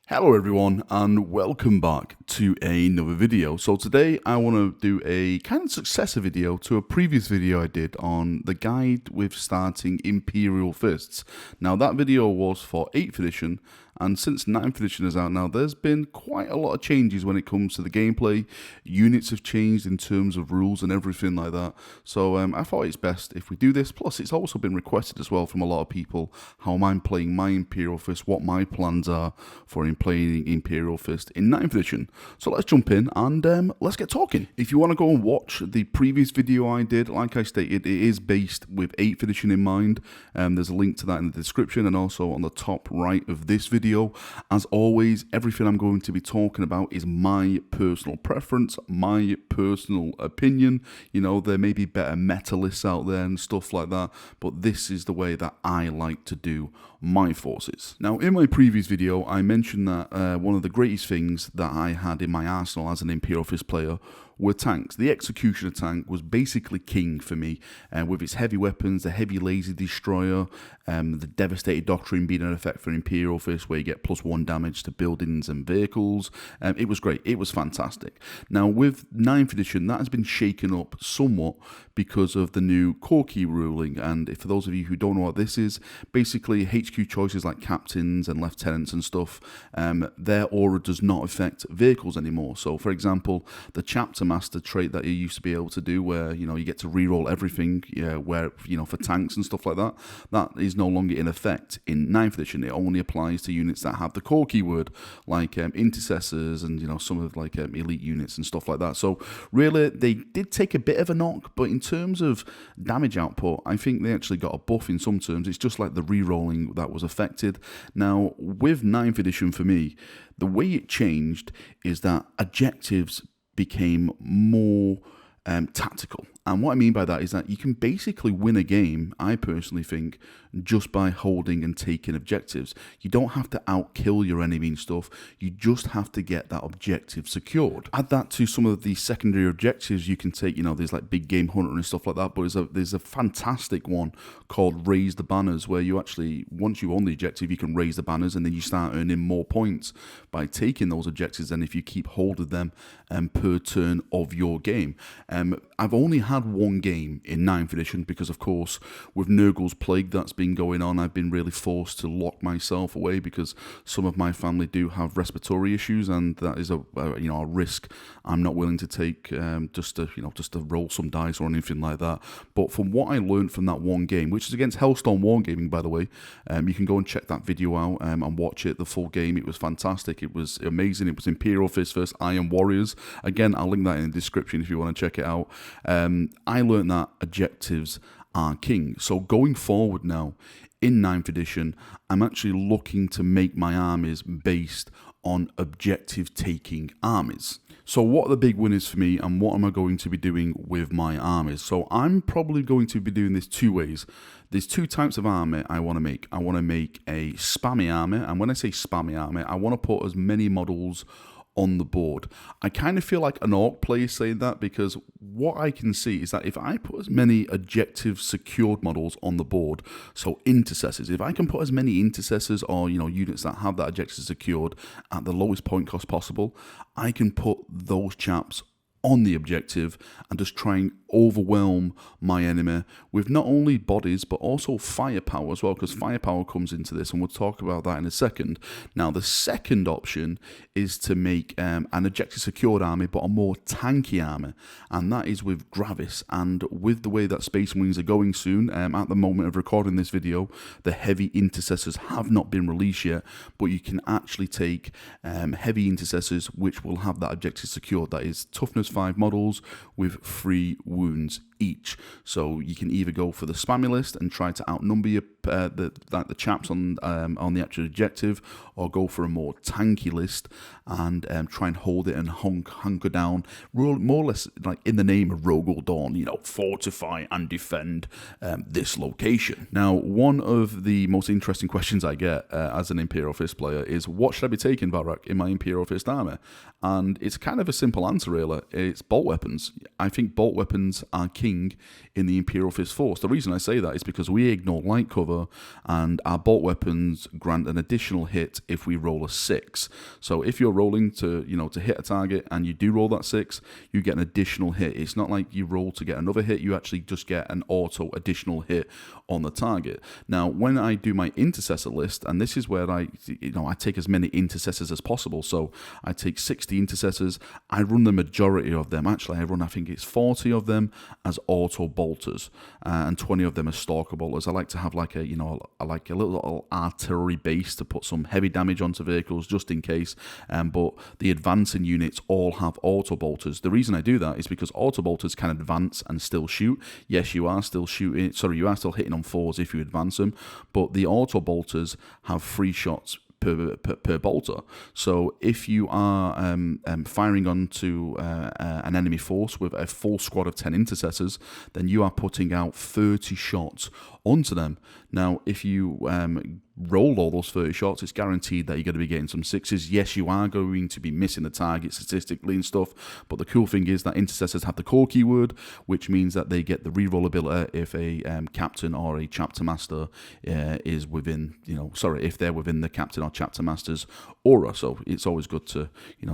Hello everyone and welcome back to another video. So today I want to do a kind of successor video to a previous video I did on the guide with starting Imperial Fists. Now that video was for 8th edition, and since 9th edition is out now, there's been quite a lot of changes when it comes to the gameplay. Units have changed in terms of rules and everything like that. So I thought it's best if we do this. Plus it's also been requested as well from a lot of people how I'm playing my Imperial Fist, what my plans are for playing Imperial Fist in 9th edition. So let's jump in and let's get talking. If you want to go and watch the previous video I did, like I stated, it is based with 8th edition in mind. There's a link to that in the description and also on the top right of this video. As always, everything I'm going to be talking about is my personal preference, my personal opinion. You know, there may be better meta lists out there and stuff like that, but this is the way that I like to do my forces. Now, in my previous video, I mentioned that one of the greatest things that I had in my arsenal as an Imperial Fist player were tanks. The Executioner tank was basically king for me, with its heavy weapons, the heavy laser destroyer, the devastated doctrine being an effect for Imperial Fist where you get +1 damage to buildings and vehicles. It was great, it was fantastic. Now with 9th edition, that has been shaken up somewhat because of the new core key ruling, and for those of you who don't know what this is, basically HQ choices like captains and lieutenants and stuff, their aura does not affect vehicles anymore. So for example, the chapter master trait that you used to be able to do where, you know, you get to reroll everything, where, you know, for tanks and stuff like that, that is no longer in effect in 9th edition. It only applies to units that have the core keyword, like Intercessors and, you know, some of like elite units and stuff like that. So really, they did take a bit of a knock, but in terms of damage output, I think they actually got a buff in some terms. It's just like the rerolling that was affected. Now, with 9th edition for me, the way it changed is that objectives became more tactical. And what I mean by that is that you can basically win a game, I personally think, just by holding and taking objectives. You don't have to outkill your enemy and stuff. You just have to get that objective secured. Add that to some of the secondary objectives you can take. You know, there's like Big Game Hunter and stuff like that, but there's a fantastic one called Raise the Banners, where you actually, once you own the objective, you can raise the banners and then you start earning more points by taking those objectives than if you keep hold of them per turn of your game. I've only had one game in 9th edition because, of course, with Nurgle's Plague that's been going on, I've been really forced to lock myself away because some of my family do have respiratory issues, and that is a risk I'm not willing to take just to roll some dice or anything like that. But from what I learned from that one game, which is against Hellstorm Wargaming, by the way, you can go and check that video out and watch it, the full game. It was fantastic. It was amazing. It was Imperial Fist versus Iron Warriors. Again, I'll link that in the description if you want to check it out. I learned that objectives are king. So going forward now, in 9th edition, I'm actually looking to make my armies based on objective-taking armies. So what are the big winners for me, and what am I going to be doing with my armies? So I'm probably going to be doing this two ways. There's two types of army I want to make. I want to make a spammy army, and when I say spammy army, I want to put as many models on the board. I kind of feel like an orc player saying that, because what I can see is that if I put as many objective secured models on the board, so intercessors, if I can put as many intercessors or, you know, units that have that objective secured at the lowest point cost possible, I can put those chaps on the objective and just try and overwhelm my enemy with not only bodies but also firepower as well, because firepower comes into this, and we'll talk about that in a second. Now the second option is to make an objective secured army but a more tanky army, and that is with Gravis. And with the way that Space Marines are going soon, at the moment of recording this video, the heavy intercessors have not been released yet, but you can actually take heavy intercessors which will have that objective secured. That is toughness 5 models with 3 wounds each. So you can either go for the spammy list and try to outnumber your, the chaps on the actual objective, or go for a more tanky list and try and hold it and hunker down, more or less like in the name of Rogel Dawn, you know, fortify and defend this location. Now, one of the most interesting questions I get as an Imperial Fist player is, what should I be taking, Varrock, in my Imperial Fist army? And it's kind of a simple answer, really. It's bolt weapons. I think bolt weapons are key king in the Imperial Fist force. The reason I say that is because we ignore light cover, and our bolt weapons grant an additional hit if we roll a 6. So if you're rolling to hit a target and you do roll that 6, you get an additional hit. It's not like you roll to get another hit, you actually just get an auto additional hit on the target. Now, when I do my intercessor list, and this is where I take as many intercessors as possible. So I take 60 intercessors, I run the majority of them. Actually, I think it's 40 of them as auto bolters, and 20 of them as stalker bolters. I like to have like a little artillery base to put some heavy damage onto vehicles just in case. But the advancing units all have auto bolters. The reason I do that is because auto bolters can advance and still shoot. Yes, you are still shooting. Sorry, you are still hitting on 4s if you advance them, but the auto bolters have 3 shots per bolter. So if you are firing onto an enemy force with a full squad of 10 intercessors, then you are putting out 30 shots onto them. Now, if you roll all those 30 shots, it's guaranteed that you're going to be getting some 6s. Yes, you are going to be missing the target statistically and stuff, but the cool thing is that intercessors have the core keyword, which means that they get the reroll ability if a captain or a chapter master is within, if they're within the captain or chapter master's aura. So it's always good to,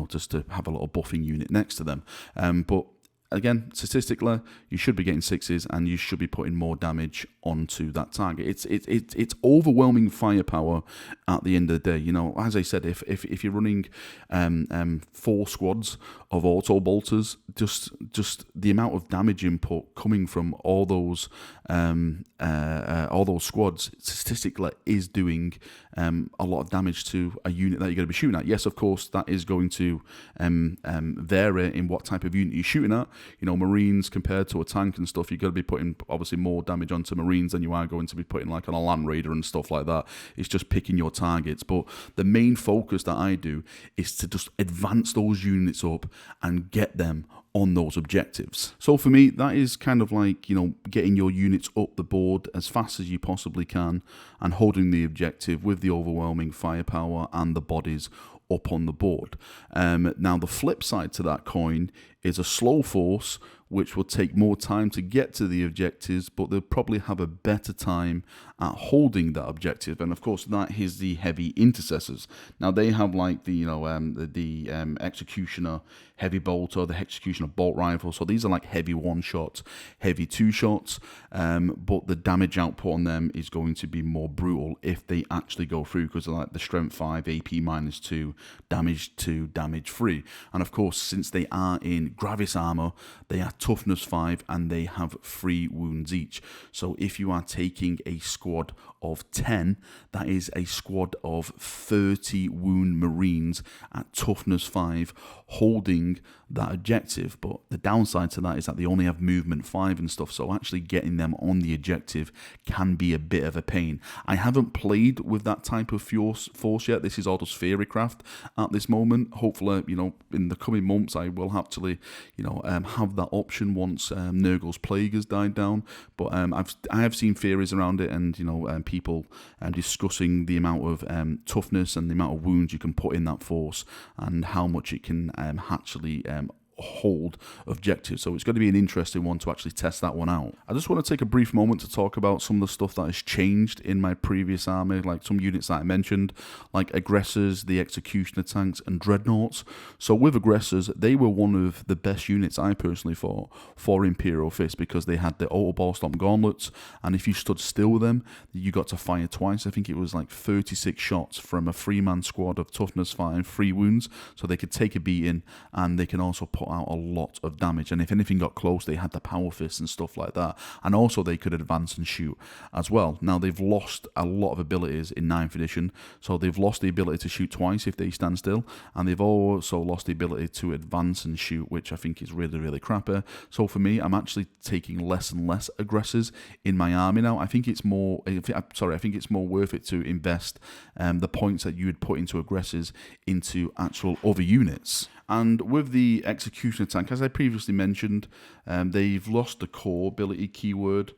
just to have a little buffing unit next to them. But again, statistically, you should be getting 6s, and you should be putting more damage onto that target. It's overwhelming firepower at the end of the day. As I said, if you're running 4 squads of auto bolters, just the amount of damage input coming from all those squads statistically is doing a lot of damage to a unit that you're going to be shooting at. Yes, of course, that is going to vary in what type of unit you're shooting at. Marines compared to a tank and stuff, you're going to be putting obviously more damage onto Marines than you are going to be putting like on a Land Raider and stuff like that. It's just picking your targets. But the main focus that I do is to just advance those units up and get them on those objectives. So for me, that is kind of like, getting your units up the board as fast as you possibly can and holding the objective with the overwhelming firepower and the bodies up on the board. Now, the flip side to that coin is a slow force, which will take more time to get to the objectives, but they'll probably have a better time at holding that objective. And of course, that is the heavy intercessors. Now, they have like the executioner heavy bolter, the executioner bolt rifle. So these are like heavy 1-shots, heavy 2-shots, but the damage output on them is going to be more brutal if they actually go through, because they're like the strength 5, AP -2, damage 2, damage 3. And of course, since they are in Gravis armor, they are toughness 5 and they have 3 wounds each. So if you are taking a squad of 10, that is a squad of 30 wound Marines at toughness 5 holding that objective. But the downside to that is that they only have movement 5 and stuff, so actually getting them on the objective can be a bit of a pain. I haven't played with that type of force yet. This is all just theory craft at this moment. Hopefully, in the coming months I will actually, have that option once Nurgle's Plague has died down. But I have seen theories around it, and people discussing the amount of toughness and the amount of wounds you can put in that force and how much it can actually hold objectives. So it's going to be an interesting one to actually test that one out. I just want to take a brief moment to talk about some of the stuff that has changed in my previous army, like some units that I mentioned, like aggressors, the executioner tanks, and dreadnoughts. So with aggressors, they were one of the best units I personally thought for Imperial Fist, because they had the auto ball stomp gauntlets, and if you stood still with them, you got to fire twice. I think it was like 36 shots from a 3-man squad of toughness 5, 3 wounds, so they could take a beating, and they can also put out a lot of damage. And if anything got close, they had the power fists and stuff like that, and also they could advance and shoot as well. Now, they've lost a lot of abilities in 9th edition, so they've lost the ability to shoot twice if they stand still, and they've also lost the ability to advance and shoot, which I think is really, really crappy. So for me, I'm actually taking less and less aggressors in my army now. I think it's more worth it to invest the points that you would put into aggressors into actual other units. And with the executioner tank, as I previously mentioned, they've lost the core ability keyword,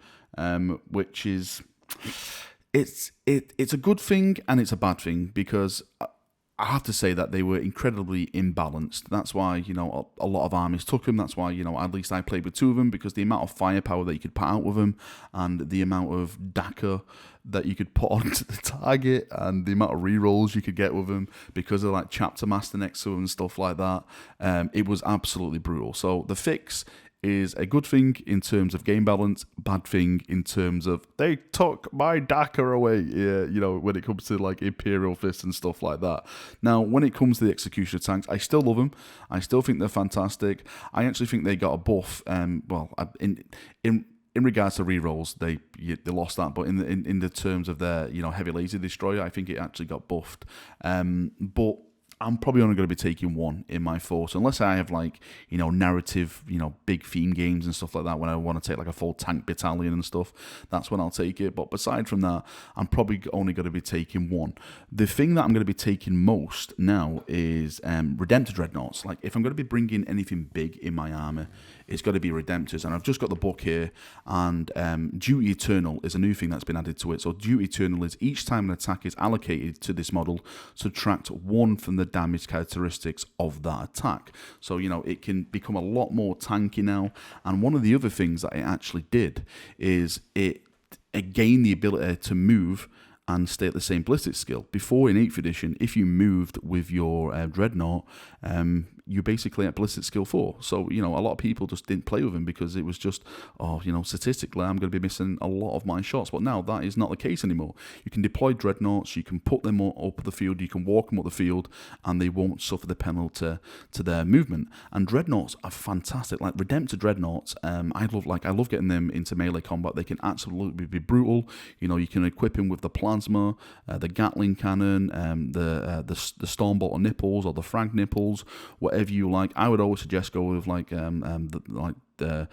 which is it's a good thing and it's a bad thing, because I have to say that they were incredibly imbalanced. That's why, you know, a lot of armies took them. That's why, you know, at least I played with 2 of them, because the amount of firepower that you could put out with them and the amount of DACA that you could put onto the target and the amount of rerolls you could get with them because of like chapter master next to them and stuff like that, it was absolutely brutal. So the fix is a good thing in terms of game balance, bad thing in terms of they took my DACA away, you know, when it comes to like Imperial Fists and stuff like that. Now, when it comes to the Executioner tanks, I still love them. I still think they're fantastic. I actually think they got a buff, well, in regards to rerolls, they lost that, but in the terms of their, you know, heavy laser destroyer, I think it actually got buffed. But I'm probably only going to be taking 1 in my force, unless I have like, you know, narrative, you know, big theme games and stuff like that, when I want to take like a full tank battalion and stuff. That's when I'll take it. But aside from that, I'm probably only going to be taking 1. The thing that I'm going to be taking most now is Redemptor Dreadnoughts. Like, if I'm going to be bringing anything big in my army, it's got to be Redemptors. And I've just got the book here, and Duty Eternal is a new thing that's been added to it. So Duty Eternal is each time an attack is allocated to this model, subtract 1 from the damage characteristics of that attack. So, you know, it can become a lot more tanky now. And one of the other things that it actually did is it gained the ability to move and stay at the same ballistic skill. Before, in 8th edition, if you moved with your Dreadnought, you're basically at ballistic skill 4. So, you know, a lot of people just didn't play with him because it was just, oh, you know, statistically, I'm going to be missing a lot of my shots. But now that is not the case anymore. You can deploy Dreadnoughts, you can put them up the field, you can walk them up the field, and they won't suffer the penalty to their movement. And Dreadnoughts are fantastic. Like, Redemptor Dreadnoughts, I love getting them into melee combat. They can absolutely be brutal. You know, you can equip him with the plasma, the Gatling cannon, the Stormbolter nipples or the frag nipples, whatever you like. I would always suggest go with the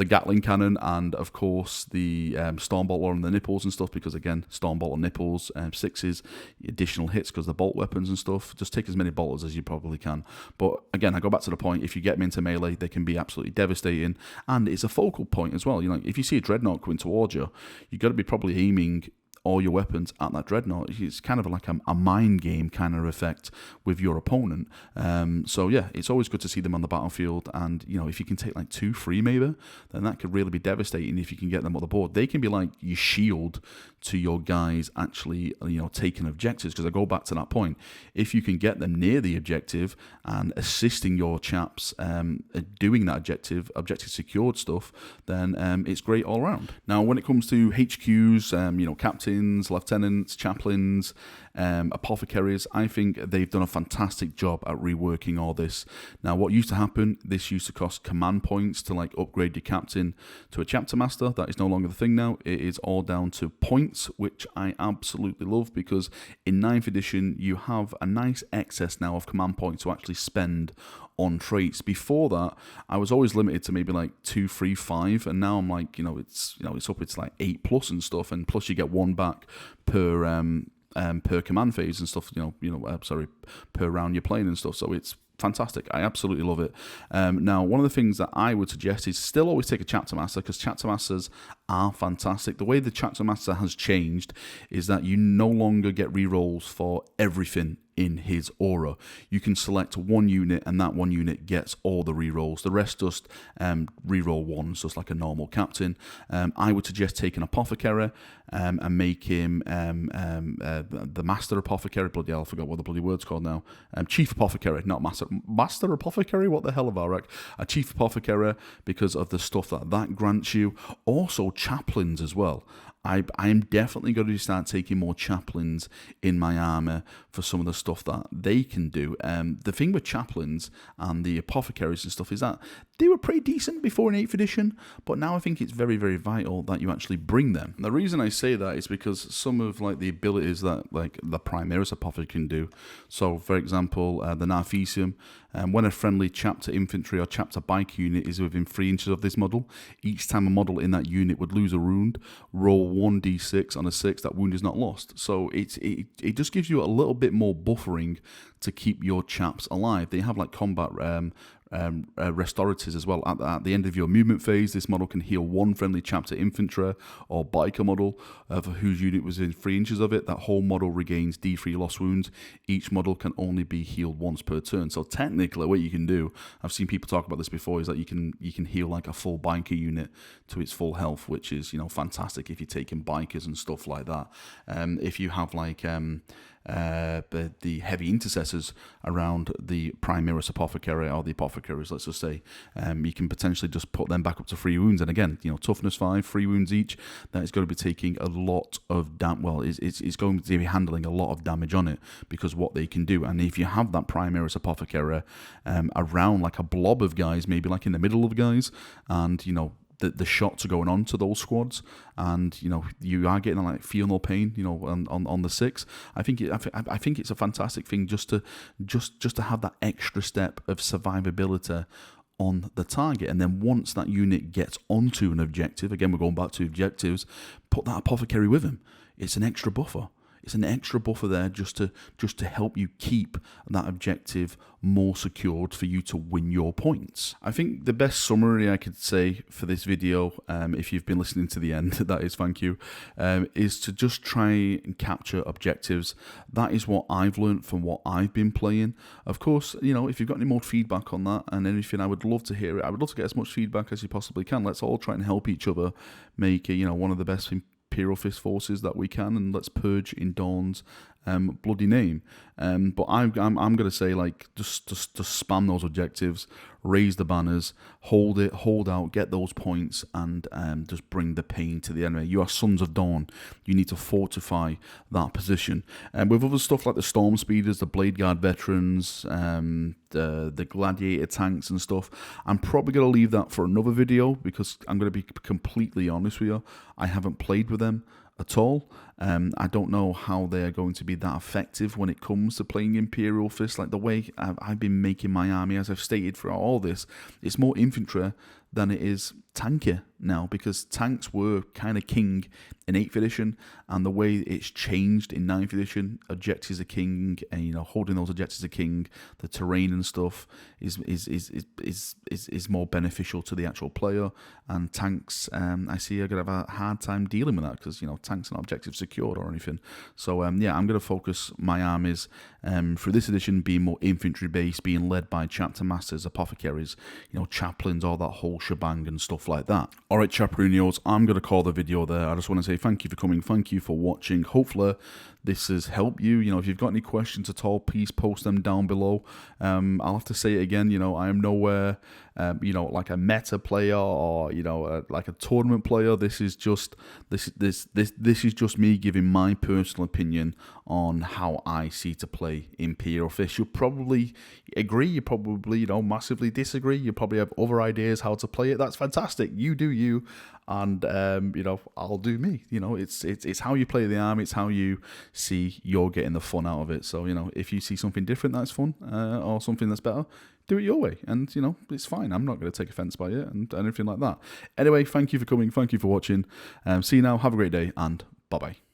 Gatling cannon, and of course the Stormbolter and the nipples and stuff, because again, Stormbolter nipples, 6s, additional hits because the bolt weapons and stuff. Just take as many bolters as you probably can. But again, I go back to the point, if you get them into melee, they can be absolutely devastating, and it's a focal point as well. You know, if you see a Dreadnought coming towards you, you've got to be probably aiming all your weapons at that Dreadnought. It's kind of like a mind game kind of effect with your opponent. So yeah, it's always good to see them on the battlefield, and you know, if you can take like 2, 3 maybe, then that could really be devastating if you can get them on the board. They can be like your shield to your guys actually, you know, taking objectives, because I go back to that point. If you can get them near the objective and assisting your chaps doing that objective secured stuff, then it's great all around. Now, when it comes to HQs, you know, captains, lieutenants, chaplains, apothecaries, I think they've done a fantastic job at reworking all this. Now, what used to happen, this used to cost command points to like upgrade your captain to a chapter master. That is no longer the thing now. It is all down to points, which I absolutely love, because in 9th edition you have a nice excess now of command points to actually spend on traits. Before that, I was always limited to maybe like 2, 3, 5, and now I'm like, it's up, it's like 8+ and stuff, and plus you get 1 back per command phase and stuff, per round you're playing and stuff. So it's fantastic. I absolutely love it. Now, one of the things that I would suggest is still always take a chapter master, because chapter masters are fantastic. The way the chapter master has changed is that you no longer get rerolls for everything in his aura. You can select 1 unit, and that 1 unit gets all the rerolls. The rest just reroll 1s, just like a normal captain. I would suggest taking Apothecary and make him the Master Apothecary. Bloody hell, I forgot what the bloody word's called now. Chief Apothecary, not Master. Master Apothecary? What the hell of Arak? A Chief Apothecary, because of the stuff that grants you. Also, chaplains as well. I am definitely going to start taking more chaplains in my army for some of the stuff that they can do. The thing with chaplains and the apothecaries and stuff is that they were pretty decent before in 8th edition, but now I think it's very, very vital that you actually bring them. And the reason I say that is because some of like the abilities that like the Primaris Apothecary can do. So, for example, the Narfesium, when a friendly chapter infantry or chapter bike unit is within 3 inches of this model, each time a model in that unit would lose a wound, roll 1d6 on a 6, that wound is not lost. So it just gives you a little bit bit more buffering to keep your chaps alive. They have like combat restoratives as well. At the end of your movement phase, this model can heal one friendly chapter infantry or biker model for whose unit was in 3 inches of it. That whole model regains D3 lost wounds. Each model can only be healed once per turn. So technically, what you can do, I've seen people talk about this before, is that you can heal like a full biker unit to its full health, which is, you know, fantastic if you're taking bikers and stuff like that. If you have like the heavy intercessors around the Primaris Apothecary or the Apothecaries, let's just say, you can potentially just put them back up to 3 wounds. And again, you know, toughness 5, 3 wounds each. That is going to be taking a lot of damage. Well, it's going to be handling a lot of damage on it because what they can do. And if you have that Primaris Apothecary around like a blob of guys, maybe like in the middle of guys, and you know, the shots are going on to those squads, and you know you are getting like feel no pain, you know, on the 6. I think it's a fantastic thing just to have that extra step of survivability on the target, and then once that unit gets onto an objective, again we're going back to objectives, put that apothecary with him. It's an extra buffer. It's an extra buffer there just to help you keep that objective more secured for you to win your points. I think the best summary I could say for this video, if you've been listening to the end, that is thank you, is to just try and capture objectives. That is what I've learned from what I've been playing. Of course, you know, if you've got any more feedback on that and anything, I would love to hear it. I would love to get as much feedback as you possibly can. Let's all try and help each other make, you know, one of the best Imperial Fist forces that we can, and let's purge in Dawn's bloody name. But I'm going to say, like, just spam those objectives, raise the banners, hold out, get those points, and just bring the pain to the enemy. You are Sons of Dawn. You need to fortify that position. And with other stuff like the Storm Speeders, the Blade Guard veterans, the Gladiator tanks and stuff, I'm probably going to leave that for another video because I'm going to be completely honest with you. I haven't played with them at all. I don't know how they're going to be that effective when it comes to playing Imperial Fist. Like the way I've been making my army, as I've stated throughout all this, it's more infantry than it is tanky now, because tanks were kind of king in 8th edition, and the way it's changed in 9th edition, objectives are king, and you know, holding those objectives are king, the terrain and stuff is more beneficial to the actual player, and tanks I see are going to have a hard time dealing with that because, you know, tanks aren't objective secured or anything. So yeah, I'm going to focus my armies through this edition being more infantry based, being led by chapter masters, apothecaries, you know, chaplains, all that whole shebang and stuff like that. Alright, Chaperonios, I'm going to call the video there. I just want to say thank you for coming, thank you for watching. Hopefully this has helped you. You know, if you've got any questions at all, please post them down below. I'll have to say it again, you know, I am nowhere, you know, like a meta player or, you know, like a tournament player. This is just this is just me giving my personal opinion on how I see to play Imperial Fist. You'll probably agree, you probably, you know, massively disagree. You probably have other ideas how to play it. That's fantastic. You do you, and you know, I'll do me. You know, it's how you play the army. It's how you see you're getting the fun out of it. So, you know, if you see something different that's fun or something that's better, do it your way, and you know, it's fine. I'm not going to take offense by it and anything like that. Anyway, thank you for coming, thank you for watching. See you now, have a great day, and bye bye.